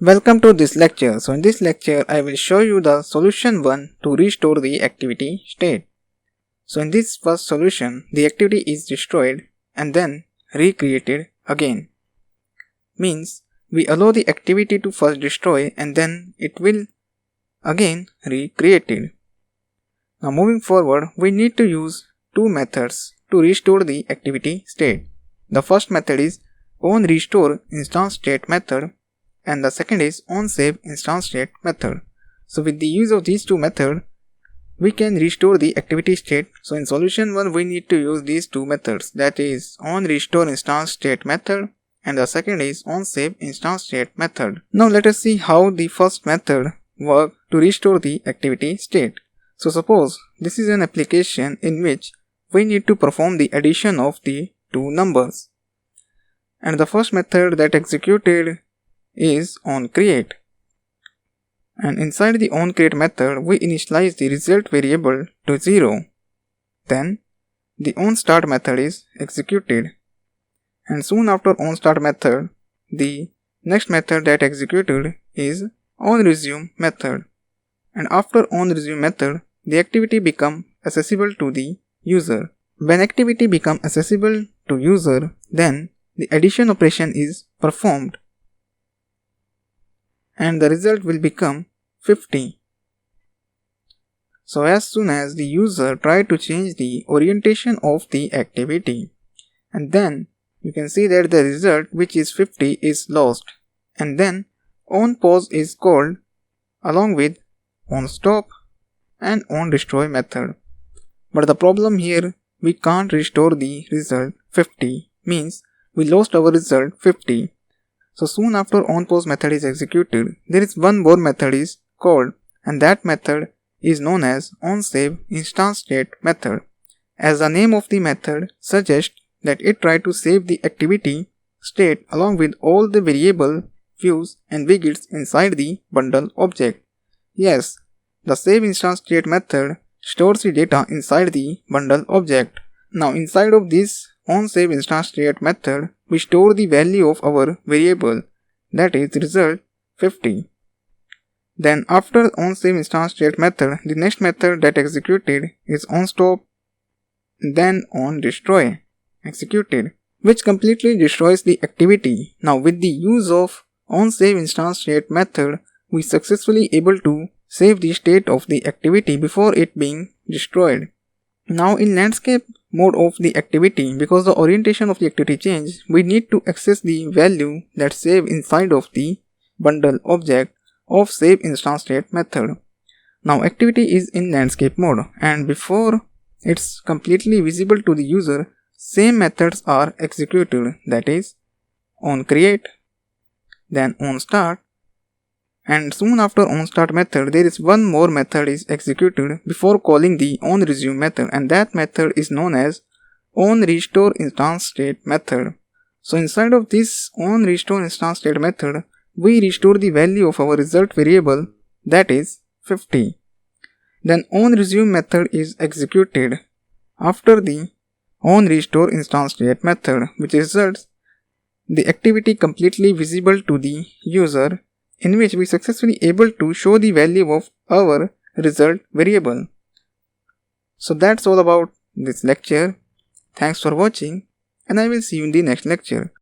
Welcome to this lecture. So in this lecture, I will show you the solution 1 to restore the activity state. So in this first solution, the activity is destroyed and then recreated again. Means we allow the activity to first destroy and then it will again recreated. Now moving forward, we need to use two methods to restore the activity state. The first method is onRestoreInstanceState method and the second is onSaveInstanceState method. So with the use of these two methods, we can restore the activity state. So in solution 1, we need to use these two methods, that is onRestoreInstanceState method and the second is onSaveInstanceState method. Now let us see how the first method works to restore the activity state. So suppose this is an application in which we need to perform the addition of the two numbers. And the first method that executed is onCreate. And inside the onCreate method, we initialize the result variable to 0. Then the onStart method is executed. And soon after onStart method, the next method that executed is onResume method. And after onResume method, the activity becomes accessible to the user. When activity becomes accessible to user, then the addition operation is performed and the result will become 50. So as soon as the user tries to change the orientation of the activity, and then you can see that the result, which is 50, is lost, and then onPause is called along with onStop and onDestroy method. But the problem here, we can't restore the result 50, means we lost our result 50. So soon after onPause method is executed, there is one more method is called, and that method is known as onSaveInstanceState method. As the name of the method suggests that it tries to save the activity state along with all the variable, views and widgets inside the bundle object. Yes, the SaveInstanceState method stores the data inside the bundle object. Now inside of this onSaveInstanceState method, we store the value of our variable, that is result 50. Then after onSaveInstanceState method, the next method that executed is onStop, then onDestroy executed, which completely destroys the activity. Now with the use of onSaveInstanceState method, we successfully able to save the state of the activity before it being destroyed. Now in landscape mode of the activity, because the orientation of the activity changed, we need to access the value that save inside of the bundle object of SaveInstanceState method. Now activity is in landscape mode, and before it's completely visible to the user, same methods are executed, that is onCreate, then onStart, and soon after onStart method, there is one more method is executed before calling the onResume method, and that method is known as onRestoreInstanceState method. So inside of this onRestoreInstanceState method, we restore the value of our result variable, that is 50. Then onResume method is executed after the onRestoreInstanceState method, which results the activity completely visible to the user, in which we successfully able to show the value of our result variable. So that's all about this lecture. Thanks for watching, and I will see you in the next lecture.